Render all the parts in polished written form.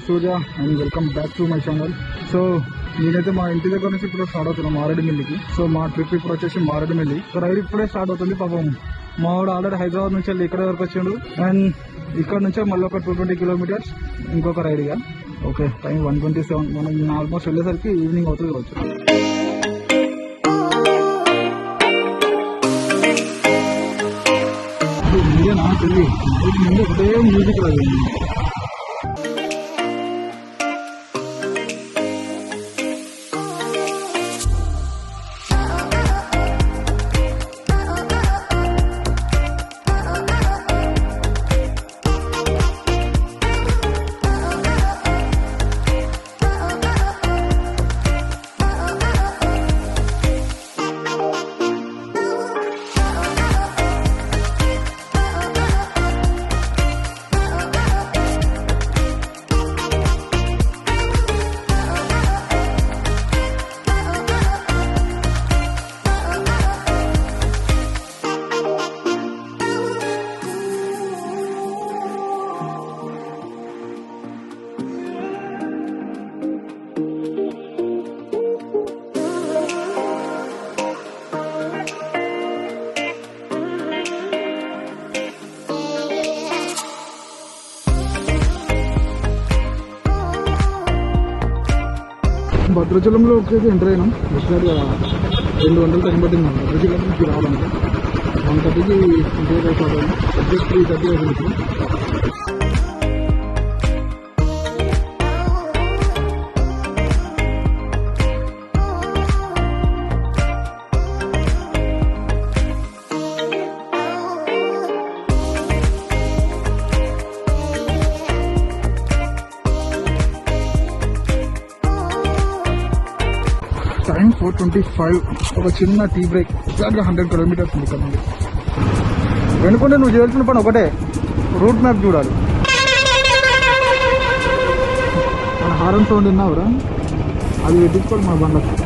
Surya and welcome back to my channel. So నేనైతే మా ఇంటి దగ్గర నుంచి ఇప్పుడు స్టార్ట్ అవుతున్నాను మారేడుమిల్లికి. సో మా ట్రిప్ ఇప్పుడు వచ్చేసి మారేడుమిల్లి. రైడ్ ఇప్పుడే స్టార్ట్ అవుతుంది. పాపం మా వాడు ఆల్రెడీ హైదరాబాద్ నుంచి వెళ్ళి ఇక్కడ వరకు వచ్చిండు. అండ్ ఇక్కడ నుంచే మళ్ళీ ఒక 220 కిలోమీటర్స్ ఇంకొక రైడ్ ఇక. Okay, time 1:27. మనం ఆల్మోస్ట్ వెళ్ళేసరికి ఈవినింగ్ అవుతుంది కావచ్చు. మీరేనా తెలియదు, ముందు ఒకటే మ్యూజిక్ రాదు. భద్రాచలంలో ఒకసారి ఎంటర్ అయినాం. ఒకసారి 2 గంటలు టైం పట్టింది భద్రాచలంకి రావడానికి. 1:30కి ఇంటికి స్టార్ట్ అయ్యాం. ఎగ్జాక్ట్ 3:30 అవుతుంది. టైం 4:25. ఒక చిన్న టీ బ్రేక్. ఎగ్జాక్ట్గా 100 కిలోమీటర్స్ ఉంది ఇక్కడ నుండి. వెనుకుంటే నువ్వు చేయాల్సిన పని ఒకటే, రూట్ మ్యాప్ చూడాలి. మన హారన్ సౌండ్ విన్నావురా, అది పెట్టించుకోవాలి మన బండ్లకు.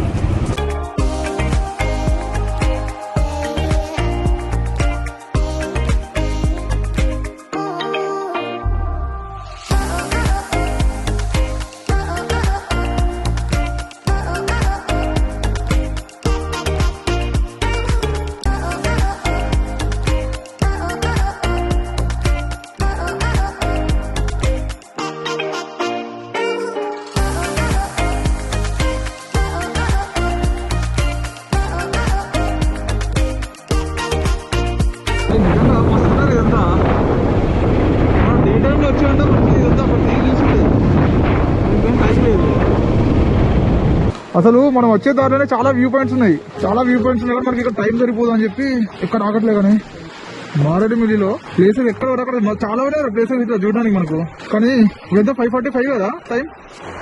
అసలు మనం వచ్చే దారిలోనే చాలా వ్యూ పాయింట్స్ ఉన్నాయి. కానీ మనకి ఇక్కడ టైం సరిపోదు అని చెప్పి ఎక్కడ ఆగట్లే. కానీ మారేడుమిల్లిలో ప్లేసెస్ ఎక్కడ అక్కడ చాలా ఉన్నాయి ప్లేసెస్ ఇట్లా చూడడానికి మనకు. కానీ ఎంత 5:45 కదా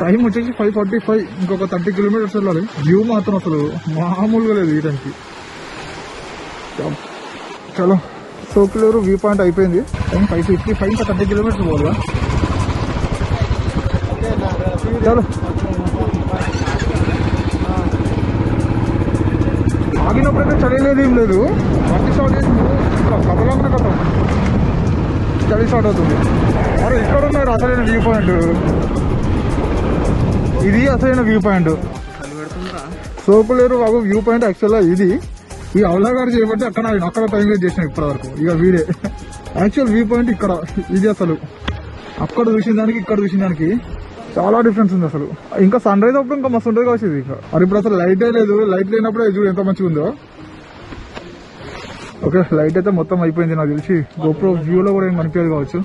టైం వచ్చేసి 5:45. ఇంకొక 30 కిలోమీటర్స్ వెళ్ళాలి. వ్యూ మాత్రం అసలు మామూలుగా లేదు ఈ టైంకి. చలో, సోకులేరు వ్యూ పాయింట్ అయిపోయింది. టైం 5:55. ఇంకా 30 కిలోమీటర్స్ పోవాలా. చలో, ఆగినప్పుడైతే చదివేది ఏం లేదు. బండి స్టార్ట్ చేసి కదలంగా కదా చలి స్టార్ట్ అవుతుంది. అరే ఇక్కడ ఉన్నారు అసలైన వ్యూ పాయింట్. ఇది అసలైన వ్యూ పాయింట్. సోపులేరు బాబు వ్యూ పాయింట్. యాక్చువల్గా ఇది ఈ అవలాగారు చేయబట్టి అక్కడ టైం వేస్ట్ చేసిన ఇప్పటి వరకు. ఇక వీడే యాక్చువల్ వ్యూ పాయింట్ ఇక్కడ. ఇది అసలు అక్కడ చూసిన దానికి ఇక్కడ చూసిన దానికి చాలా డిఫరెన్స్ ఉంది అసలు. ఇంకా సన్ రైజ్ అప్పుడు ఇంకా మస్తు ఉంటుంది కావచ్చు ఇది. మరి ఇప్పుడు అసలు లైట్ లేదు. లైట్ లేనప్పుడే చూడు ఎంత మంచిగా ఉందో. ఓకే, లైట్ అయితే మొత్తం అయిపోయింది నాకు తెలిసి. గోప్రో వ్యూలో కూడా ఏం కనిపించదు కావచ్చు.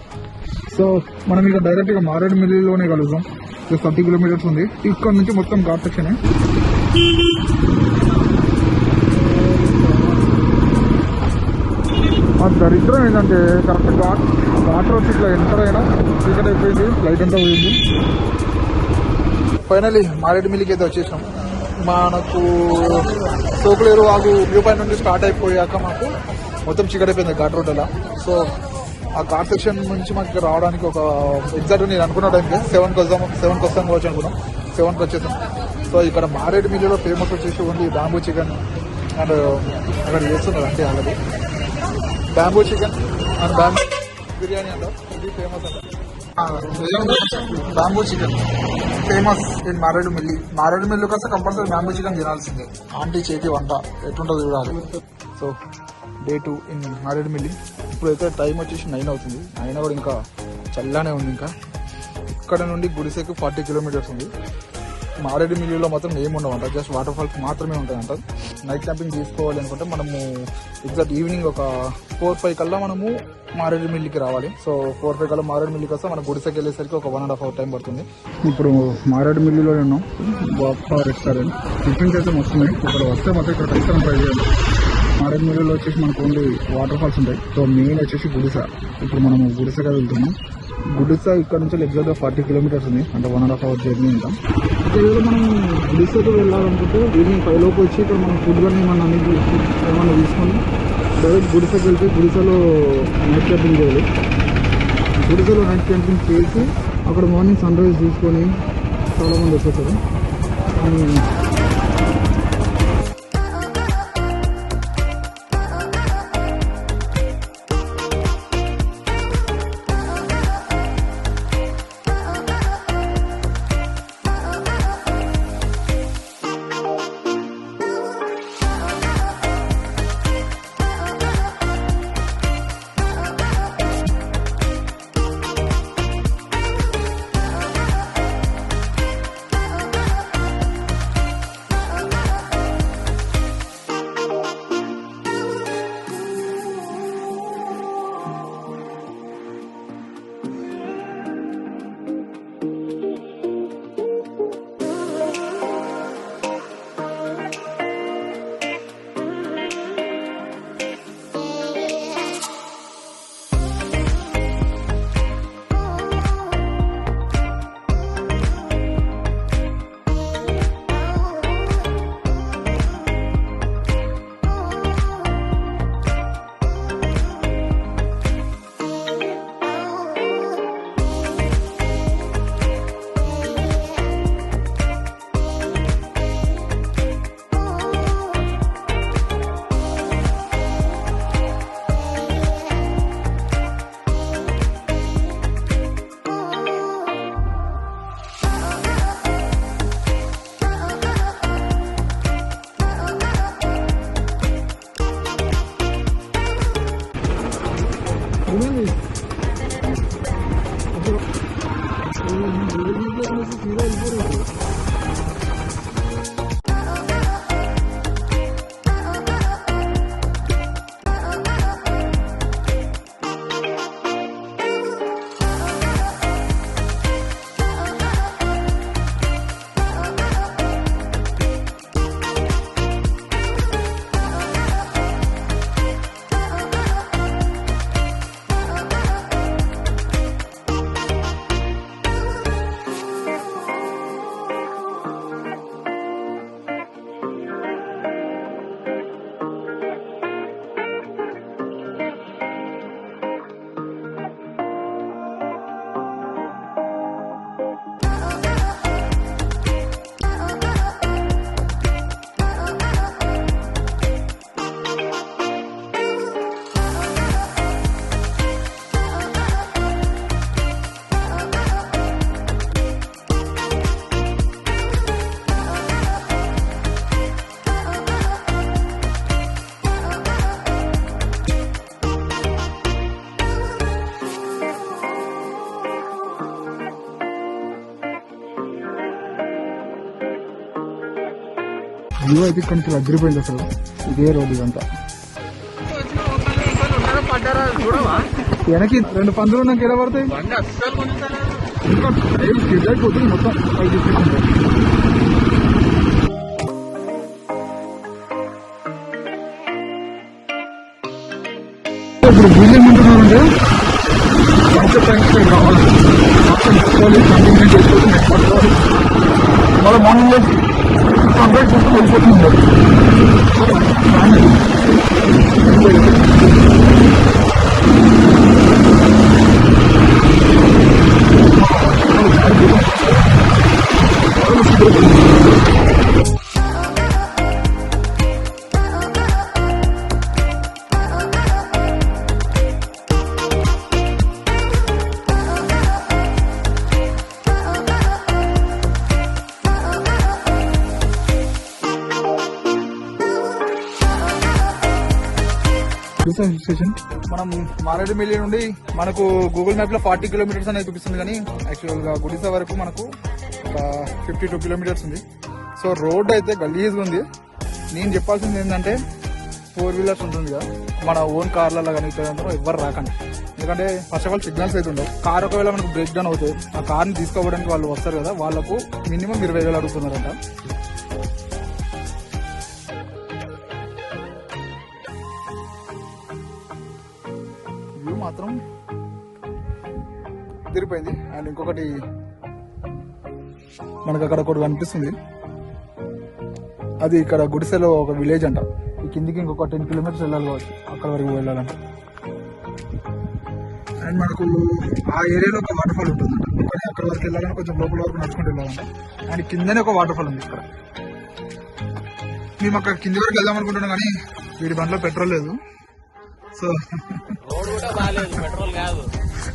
సో మనం ఇక డైరెక్ట్ గా మారేడుమిల్లిలోనే కలుద్దాం. 30 కిలోమీటర్స్ ఉంది. ఇక్కడ నుంచి మొత్తం ఘాట్ సెక్షన్. ఆ దరిద్రం ఏంటంటే కరెక్ట్ ఘాట్ రోడ్ ఇట్లా ఎంటర్ అయినా చీకటి అయిపోయింది. లైట్ అంతా పోయింది. ఫైనలీ మారేడుమిల్లికి అయితే వచ్చేసాం. మనకు సోకులేరు వాగు వ్యూ పాయింట్ నుండి స్టార్ట్ అయిపోయాక మాకు మొత్తం చీకటి అయిపోయింది ఘాట్ రోడ్ అలా. సో ఆ ఘాట్ సెక్షన్ నుంచి మాకు రావడానికి ఒక ఎగ్జాక్ట్ నేను అనుకున్న టైంకి 7కి వస్తాం కావచ్చు అనుకున్నాం. 7కి వచ్చేసాం. సో ఇక్కడ మారేడుమిల్లిలో ఫేమస్ వచ్చేసి ఓన్లీ బ్యాంబూ చికెన్ అండ్ అక్కడ చేస్తున్నారు అంటే already bamboo chicken and bamboo biryani అంటారు. ఇది ఫేమస్ అంట. Bamboo chicken famous in Maredumilli. Maredumilli కోసం కంపల్సరీ బ్యాంబూ చికెన్ తినాల్సిందే. ఆంటీ చేతి వంట ఎట్లుంటుందో చూడాలి. So day 2 in Maredumilli. ఇప్పుడైతే టైం వచ్చేసి 9 అవుతుంది. 9 కూడా ఇంకా చల్లనే ఉంది. ఇంకా ఇక్కడ నుండి గుడిసెకు 40 కిలోమీటర్స్ ఉంది. మారేడుమిల్లిలో మాత్రం ఏమి ఉండవంట, జస్ట్ వాటర్ ఫాల్స్ మాత్రమే ఉంటాయంట. నైట్ క్యాంపింగ్ తీసుకోవాలి అనుకుంటే మనము ఎగ్జాక్ట్ ఈవినింగ్ ఒక 4-5 కల్లా మనము మారేడుమిల్లికి రావాలి. సో 4-5 కల్లా మారేడుమిల్లికి వస్తే మన గుడిసెకి వెళ్ళేసరికి ఒక 1.5 అవర్ టైం పడుతుంది. ఇప్పుడు మారేడుమిల్లిలో ఉన్నాం. బాపా రెస్టారెంట్ టిఫిన్స్ అయితే వస్తున్నాయి. ఇక్కడ వస్తే మాత్రం ఇక్కడ ఖచ్చితంగా ట్రై చేయాలి. మారేడుమిల్లిలో వచ్చేసి మనకు ఓన్లీ వాటర్ ఫాల్స్ ఉంటాయి. సో మెయిన్ వచ్చేసి గుడిస. ఇప్పుడు మనము గుడిసగా వెళ్తున్నాం. గుడిస ఇక్కడ నుంచి ఎగ్జాక్ట్గా 40 కిలోమీటర్స్ ఉంది, అంటే 1.5 అవర్ జర్నీ ఉంటాం. ఒకవేళ మనం గుడిసకు వెళ్ళాలనుకుంటే ఈవినింగ్ 5 లోపు వచ్చి ఇక్కడ మనం ఫుడ్ కానీ ఏమన్నా తీసుకొని డైరెక్ట్ గుడిసెకి వెళ్తే గుడిసెలో నైట్ క్యాంపింగ్ చేయాలి. గుడిసెలో నైట్ క్యాంపింగ్ చేసి అక్కడ మార్నింగ్ సన్ రైజ్ తీసుకొని చాలామంది వచ్చేసారు. వ్యూ అయితే ఇక్కడ నుంచి అగ్గిపోయింది. అసలు ఇదే రోడ్డు ఇదంతా. వెనక్కి 2 పందులు నాకు ఎలా పడతాయి అయిపోతుంది మొత్తం. ఇప్పుడు వీళ్ళు ఏమంటున్నారంటే కాన్సెప్ట్ టైం కావాలి, కంటిన్యూ చేసుకోవాలి, మళ్ళీ మార్నింగ్ కంప్లీట్ చేసుకుని వెళ్ళిపోతున్నారు. గుడిసా స్టేషన్. మనం మారేడుమిల్లి నుండి మనకు గూగుల్ మ్యాప్ లో 40 కిలోమీటర్స్ అనేది చూపిస్తుంది, కానీ యాక్చువల్ గా గుడిసా వరకు మనకు 52 కిలోమీటర్స్ ఉంది. సో రోడ్ అయితే గలీజ్గా ఉంది. నేను చెప్పాల్సింది ఏంటంటే 4 వీలర్స్ ఉంటుంది కదా, మన ఓన్ కార్లలో కానీ ఎవరు రాకండి. ఎందుకంటే ఫస్ట్ ఆఫ్ ఆల్ సిగ్నల్స్ అయితే ఉండవు. కార్ ఒకవేళ మనకు బ్రేక్ డౌన్ అవుతుంది, ఆ కార్ని తీసుకోవడానికి వాళ్ళు వస్తారు కదా, వాళ్ళకు మినిమం 20,000 అడుగుతున్నారంట. వ్యూ మాత్రం తిరిగిపోయింది. అండ్ ఇంకొకటి మనకు అక్కడ ఒకటి కనిపిస్తుంది, అది ఇక్కడ గుడిసెలో ఒక విలేజ్ అంట. ఈ కిందికి ఇంకొక 10 కిలోమీటర్స్ వెళ్ళాలి కావచ్చు, అక్కడ వరకు వెళ్ళాలంట. అండ్ మనకు ఆ ఏరియాలో ఒక వాటర్ ఫాల్ ఉంటుందంట, కానీ అక్కడ వరకు వెళ్ళాలని కొంచెం లోపల వరకు నడుచుకుంటూ వెళ్ళాలంట. అండ్ కిందనే ఒక వాటర్ ఫాల్ ఉంది ఇక్కడ. మేము అక్కడ కింది వరకు వెళ్దాం అనుకుంటున్నాం, కానీ వీడి బండిలో పెట్రోల్ లేదు. సో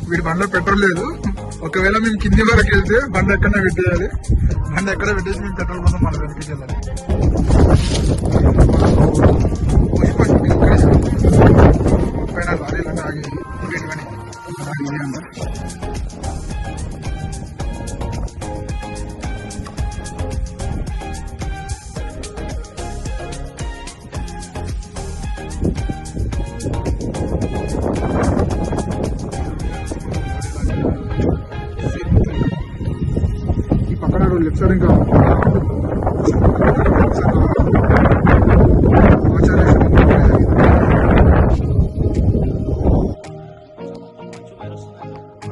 వీడి బండిలో పెట్రోల్ లేదు. ఒకవేళ మేము కింది వరకు వెళ్తే బండి ఎక్కడనే పెట్టేయాలి. బండి ఎక్కడ పెట్టేసి మేము పెట్రోల్ కోసం మన వెనక్కి వెళ్ళాలి. పైన లారీలన్నీ ఆగి అంట. ఈ పక్కన లెఫ్ట్ సైడ్ ఇంకా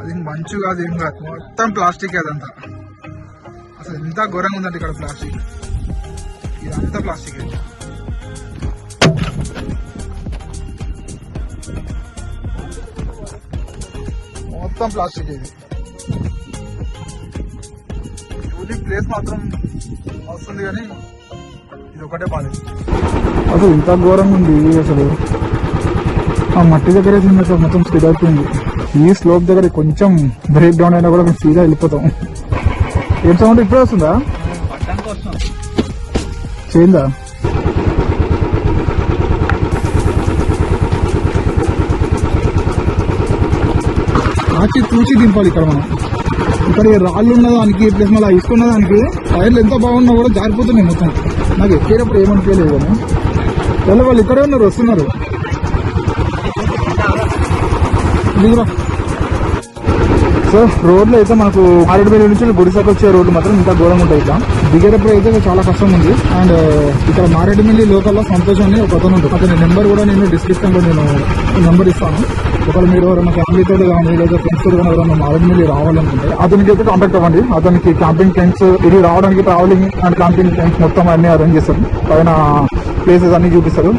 అది మంచు కాదు, ఏం కాదు, మొత్తం ప్లాస్టిక్. అదంతా అసలు ఎంత ఘోరంగా ఉందంటే ఇక్కడ ప్లాస్టిక్, ఇదంతా ప్లాస్టిక్. మొత్తం ప్లాస్టిక్. ఇది ప్లేస్ మాత్రం వస్తుంది, కానీ ఇది ఒకటే బాలేదు. అసలు ఇంత ఘోరంగా ఉంది. అసలు ఆ మట్టి దగ్గర మొత్తం స్పీడ్ అవుతుంది. ఈ స్లోప్ దగ్గర కొంచెం బ్రేక్ డౌన్ అయినా కూడా మేము సీదా వెళ్ళిపోతాం. ఏం సౌండ్ ఇప్పుడే వస్తుందా? చేయిందా? ఆచి తూచి దింపాలి ఇక్కడ మనం. ఇక్కడ రాళ్ళు ఉన్నదానికి ప్లస్ మళ్ళీ ఇసుకున్న దానికి టైర్లు ఎంత బాగున్నా కూడా జారిపోతున్నాయి మొత్తం. నాకు ఎక్కేటప్పుడు ఏమనిపించలేదు, కానీ వాళ్ళు ఇక్కడే ఉన్నారు, వస్తున్నారు. సో రోడ్లో అయితే మనకు మారేడుమిల్లి నుంచి గుడిసాకు వచ్చే రోడ్డు మాత్రం ఇంకా ఘోరంగా ఉంటాయి. ఇట్లా దిగేటప్పుడు అయితే చాలా కష్టం ఉంది. అండ్ ఇక్కడ మారేడుమిల్లి లోకల్లో సంతోష్ అని ఒక అతను ఉంటుంది. అతని నెంబర్ కూడా నేను డిస్క్రిప్షన్ లో నేను నెంబర్ ఇస్తాను. ఒకవేళ మీరు ఎవరైనా ఫ్యామిలీతో కానీ లేదా ఫ్రెండ్స్ తో కానీ ఎవరైనా మారేడుమిల్లి రావాలనుకుంటే అతనికి అయితే కాంటాక్ట్ అవ్వండి. అతనికి క్యాంపింగ్ టెంట్స్, ఇది రావడానికి ట్రావెలింగ్ అండ్ క్యాంపింగ్ టెంట్స్ మొత్తం అన్ని అరేంజ్ చేస్తారు. పైన ప్లేసెస్ అన్ని చూపిస్తారు.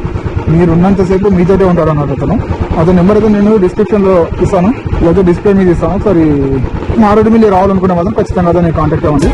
మీరు ఉన్నంతసేపు మీతోటే ఉంటారు అన్నట్టు. అతని నెంబర్ అయితే నేను డిస్క్రిప్షన్ లో ఇస్తాను, లేదా డిస్ప్లే మీద ఇస్తాను. సరే మారేడుమిల్లి రావాలనుకునే మాత్రం ఖచ్చితంగా అతన్ని కాంటాక్ట్ అవ్వండి.